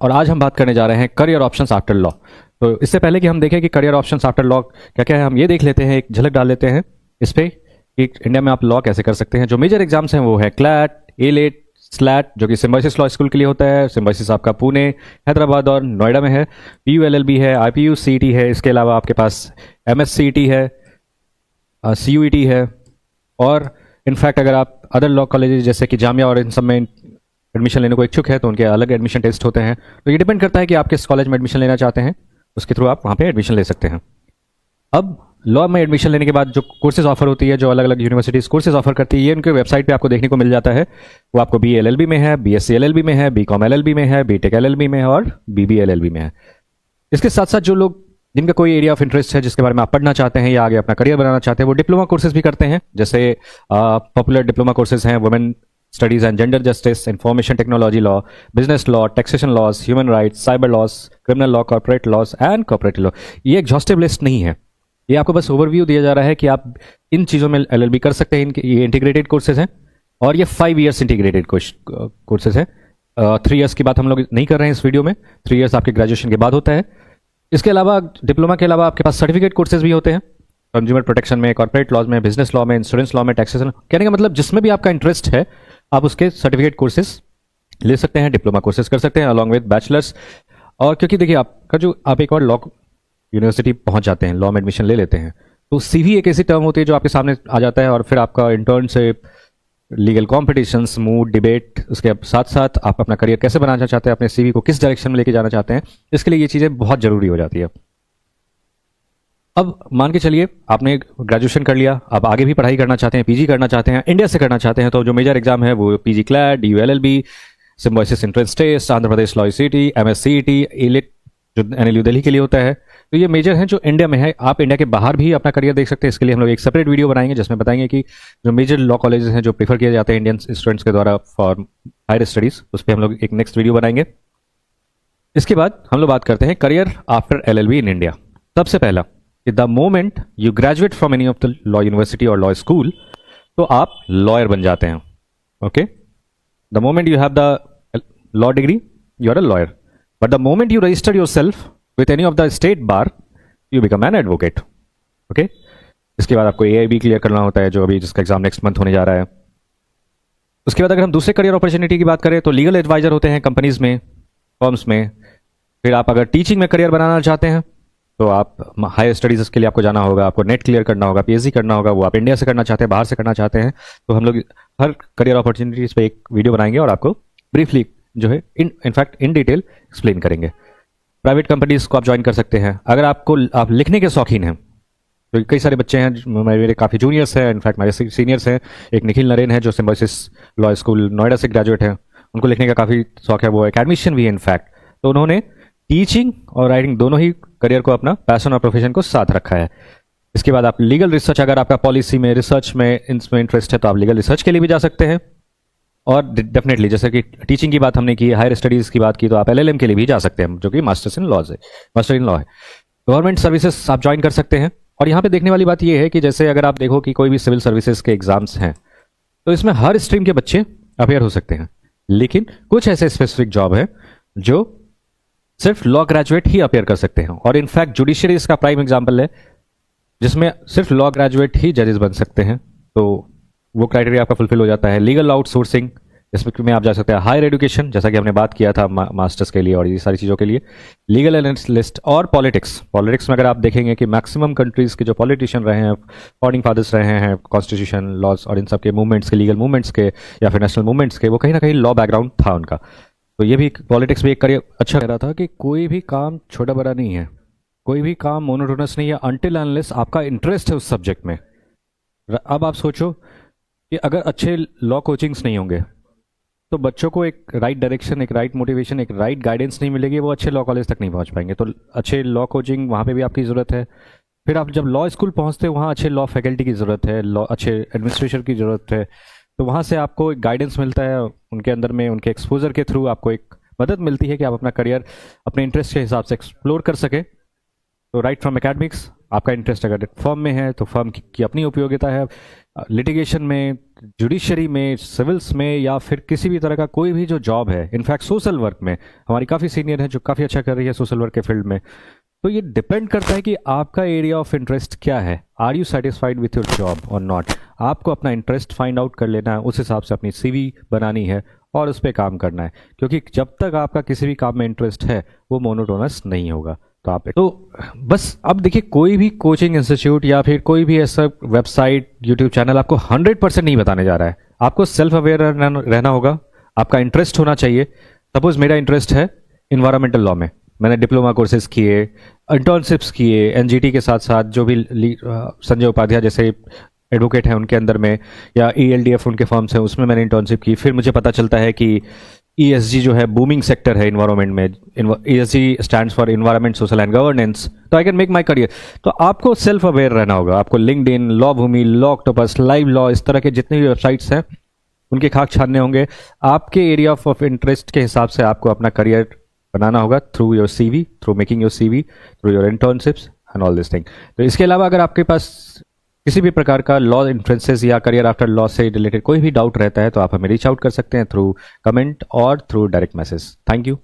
और आज हम बात करने जा रहे हैं करियर ऑप्शंस आफ्टर लॉ। तो इससे पहले कि हम देखें कि करियर ऑप्शंस आफ्टर लॉ क्या क्या है, हम ये देख लेते हैं, एक झलक डाल लेते हैं इस पे कि इंडिया में आप लॉ कैसे कर सकते हैं। जो मेजर एग्जाम्स हैं वो है क्लैट, एलेट, स्लैट, जो कि सिम्बायोसिस लॉ स्कूल के लिए होता है। सिम्बायोसिस आपका पुणे, हैदराबाद और नोएडा में है। PULLB है, IPU CET है, इसके अलावा आपके पास MSCET है, CUET है। और इनफैक्ट अगर आप अदर लॉ कॉलेजेस जैसे कि जामिया और इन सब में एडमिशन लेने को इच्छुक है तो उनके अलग एडमिशन टेस्ट होते हैं। तो ये डिपेंड करता है कि आप किस कॉलेज में एडमिशन लेना चाहते हैं, उसके थ्रू आप वहाँ पे एडमिशन ले सकते हैं। अब लॉ में एडमिशन लेने के बाद जो कोर्सेज ऑफर होती है, जो अलग अलग यूनिवर्सिटीज कोर्सेज ऑफर करती है, ये उनके वेबसाइट पे आपको देखने को मिल जाता है। वो आपको BLLB में है, BSc LLB में है, BCom LLB में है, BTech LLB में है और BB LLB में है। इसके साथ साथ जो लोग जिनका कोई एरिया ऑफ इंटरेस्ट है, जिसके बारे में आप पढ़ना चाहते हैं या आगे अपना करियर बनाना चाहते हैं, वो डिप्लोमा कोर्सेज भी करते हैं। जैसे पॉपुलर डिप्लोमा कोर्सेज हैं women studies and gender justice, information technology law, business law, taxation laws, human rights, cyber laws, criminal law, corporate laws and corporate law. ये एग्जॉस्टिव लिस्ट नहीं है, ये आपको बस ओवरव्यू दिया जा रहा है कि आप इन चीज़ों में LLB कर सकते हैं। ये इंटीग्रेटेड कोर्सेज हैं और ये 5 ईयर्स इंटीग्रेटेड कोर्सेज हैं। 3 ईयर्स की बात हम लोग नहीं कर रहे हैं इस वीडियो में। 3 ईयर्स आपके ग्रेजुएशन के बाद होता है। इसके अलावा डिप्लोमा के अलावा आपके पास सर्टिफिकेट कोर्सेज भी होते हैं, कंज्यूमर प्रोटेक्शन में, कॉर्पोरेट लॉज में, बिजनेस लॉ में, इंश्योरेंस लॉ में, टैक्सेशन। कहने का मतलब जिसमें भी आपका इंटरेस्ट है आप उसके सर्टिफिकेट कोर्सेज ले सकते हैं, डिप्लोमा कोर्सेज कर सकते हैं अलॉन्ग विद बैचलर्स। और क्योंकि देखिए आपका जो आप एक और लॉ यूनिवर्सिटी पहुंच जाते हैं, लॉ में एडमिशन ले लेते हैं, तो CV एक ऐसी टर्म होती है जो आपके सामने आ जाता है और फिर आपका इंटर्न से लीगल कॉम्पिटिशन्स, मूड, डिबेट, उसके साथ साथ आप अपना करियर कैसे बनाना चाहते हैं, अपने CV को किस डायरेक्शन में लेके जाना चाहते हैं, इसके लिए ये चीज़ें बहुत ज़रूरी हो जाती है। अब मान के चलिए आपने ग्रेजुएशन कर लिया, आप आगे भी पढ़ाई करना चाहते हैं, PG करना चाहते हैं, इंडिया से करना चाहते हैं, तो जो मेजर एग्जाम है वो PG CLAT, DULLB, Symbiosis entrance test, Andhra Pradesh law CET, MSCET, AILET जो NLU दिल्ली के लिए होता है। तो ये मेजर हैं जो इंडिया में है। आप इंडिया के बाहर भी अपना करियर देख सकते हैं। इसके लिए हम लोग एक सेपरेट वीडियो बनाएंगे जिसमें बताएंगे कि जो मेजर लॉ कॉलेजेस हैं जो प्रीफर किए जाते हैं इंडियन स्टूडेंट्स के द्वारा फॉर हायर स्टडीज, उस पर हम लोग एक नेक्स्ट वीडियो बनाएंगे। इसके बाद हम लोग बात करते हैं career after LLB in India. सबसे पहला कि the moment you graduate from any of the law university और लॉ स्कूल, तो आप लॉयर बन जाते हैं। Okay, the moment you have the law degree you are a lawyer, but the moment you register your self with any of the state bar you become an advocate. Okay, इसके बाद आपको AIB clear करना होता है, जो अभी जिसका exam next month होने जा रहा है। उसके बाद अगर हम दूसरे करियर अपॉर्चुनिटी की बात करें तो लीगल एडवाइजर होते हैं कंपनीज में, फर्म्स में। फिर आप अगर टीचिंग में करियर बनाना चाहते हैं तो आप हायर स्टडीज़ के लिए आपको जाना होगा, आपको नेट क्लियर करना होगा, PhD करना होगा। वो आप इंडिया से करना चाहते हैं, बाहर से करना चाहते हैं, तो हम लोग हर करियर अपॉर्चुनिटीज़ पे एक वीडियो बनाएंगे और आपको ब्रीफली जो है इनफैक्ट इन डिटेल एक्सप्लेन करेंगे। प्राइवेट कंपनीज को आप ज्वाइन कर सकते हैं। अगर आप लिखने के शौकीन हैं, तो कई सारे बच्चे हैं, मेरे काफ़ी जूनियर्स हैं, इनफैक्ट मेरे सीनियर्स हैं। एक निखिल नरेन है जो सिम्बायोसिस लॉ स्कूल नोएडा से ग्रेजुएट हैं, उनको लिखने का काफ़ी शौक है, वो एकेडमिशियन भी है इनफैक्ट। तो उन्होंने टीचिंग और राइटिंग दोनों ही करियर को अपना पैशन और प्रोफेशन को साथ रखा है। इसके बाद आप लीगल रिसर्च, अगर आपका पॉलिसी में, रिसर्च में, इसमें इंटरेस्ट है तो आप लीगल रिसर्च के लिए भी जा सकते हैं। और डेफिनेटली जैसे कि टीचिंग की बात हमने की, हायर स्टडीज़ की बात की, तो आप LLM के लिए भी जा सकते हैं, जो कि मास्टर्स इन लॉज है, मास्टर इन लॉ है। गवर्नमेंट सर्विसेज आप ज्वाइन कर सकते हैं। और यहाँ पे देखने वाली बात ये है कि जैसे अगर आप देखो कि कोई भी सिविल सर्विसेज के एग्जाम्स हैं तो इसमें हर स्ट्रीम के बच्चे अपेयर हो सकते हैं, लेकिन कुछ ऐसे स्पेसिफिक जॉब है जो सिर्फ लॉ ग्रेजुएट ही अपेयर कर सकते हैं। और इनफैक्ट जुडिशियरी इसका प्राइम एग्जाम्पल है, जिसमें सिर्फ लॉ ग्रेजुएट ही जजेस बन सकते हैं। तो वो क्राइटेरिया आपका फुलफिल हो जाता है। लीगल आउटसोर्सिंग, जिसमें आप जा सकते हैं। हायर एजुकेशन, जैसा कि हमने बात किया था मास्टर्स के लिए और ये सारी चीज़ों के लिए। लीगल एनालिस्ट और पॉलिटिक्स में अगर आप देखेंगे कि मैक्सिमम कंट्रीज़ के जो पॉलिटिशियन रहे हैं, फाउंडिंग फादर्स रहे हैं, कॉन्स्टिट्यूशन, लॉज और इन सब के मूवमेंट्स के, लीगल मूवमेंट्स के या फिर नेशनल मूवमेंट्स के, वो कहीं ना कहीं लॉ बैकग्राउंड था उनका। तो ये भी पॉलिटिक्स भी एक करियर अच्छा रहा था कि कोई भी काम छोटा बड़ा नहीं है, कोई भी काम मोनोटोनस नहीं है अनटिल अनलेस आपका इंटरेस्ट है उस सब्जेक्ट में। अब आप सोचो कि अगर अच्छे लॉ कोचिंग्स नहीं होंगे तो बच्चों को एक राइट डायरेक्शन, एक राइट मोटिवेशन, एक राइट गाइडेंस नहीं मिलेगी, वो अच्छे लॉ कॉलेज तक नहीं पहुंच पाएंगे। तो अच्छे लॉ कोचिंग वहाँ पे भी आपकी ज़रूरत है। फिर आप जब लॉ स्कूल पहुँचते हैं वहाँ अच्छे लॉ फैकल्टी की ज़रूरत है, लॉ अच्छे एडमिनिस्ट्रेशन की ज़रूरत है। तो वहाँ से आपको एक गाइडेंस मिलता है, उनके अंदर में उनके एक्सपोजर के थ्रू आपको एक मदद मिलती है कि आप अपना करियर अपने इंटरेस्ट के हिसाब से एक्सप्लोर कर सकें। तो राइट फ्रॉम एकेडमिक्स आपका इंटरेस्ट अगर फर्म में है तो फर्म की अपनी उपयोगिता है, लिटिगेशन में, जुडिशरी में, सिविल्स में, या फिर किसी भी तरह का कोई भी जो जॉब है, इनफैक्ट सोशल वर्क में हमारी काफ़ी सीनियर है जो काफ़ी अच्छा कर रही है सोशल वर्क के फील्ड में। तो ये डिपेंड करता है कि आपका एरिया ऑफ इंटरेस्ट क्या है। Are you satisfied with your job और नॉट। आपको अपना इंटरेस्ट फाइंड आउट कर लेना है, उस हिसाब से अपनी सीवी बनानी है और उस पर काम करना है, क्योंकि जब तक आपका किसी भी काम में इंटरेस्ट है वो मोनोटोनस नहीं होगा। तो बस अब देखिए, कोई भी कोचिंग इंस्टीट्यूट या फिर कोई भी ऐसा वेबसाइट, यूट्यूब चैनल आपको 100% नहीं बताने जा रहा है। आपको सेल्फ अवेयर रहना होगा, आपका इंटरेस्ट होना चाहिए। सपोज मेरा इंटरेस्ट है इन्वायरमेंटल लॉ में, मैंने डिप्लोमा कोर्सेज किए, इंटर्नशिप्स किए, एनजीटी के साथ साथ जो भी संजय उपाध्याय जैसे एडवोकेट हैं उनके अंदर में, या ईएलडीएफ उनके फर्म्स हैं उसमें मैंने इंटर्नशिप की। फिर मुझे पता चलता है कि ईएसजी जो है बूमिंग सेक्टर है इन्वायरमेंट में, ESG stands for environment, social and governance, तो I can make my career. तो आपको सेल्फ अवेयर रहना होगा। आपको LinkedIn, law Bhoomi, law octopus, live law, इस तरह के जितने भी वेबसाइट्स हैं उनके खाक छानने होंगे। आपके एरिया ऑफ इंटरेस्ट के हिसाब से आपको अपना करियर बनाना होगा through your CV, through making your CV, through your internships and all this thing. तो इसके अलावा अगर आपके पास किसी भी प्रकार का लॉ इंफ्लुएंसेस या करियर आफ्टर लॉ से रिलेटेड कोई भी डाउट रहता है तो आप हमें रीच आउट कर सकते हैं थ्रू कमेंट और through direct message. Thank you.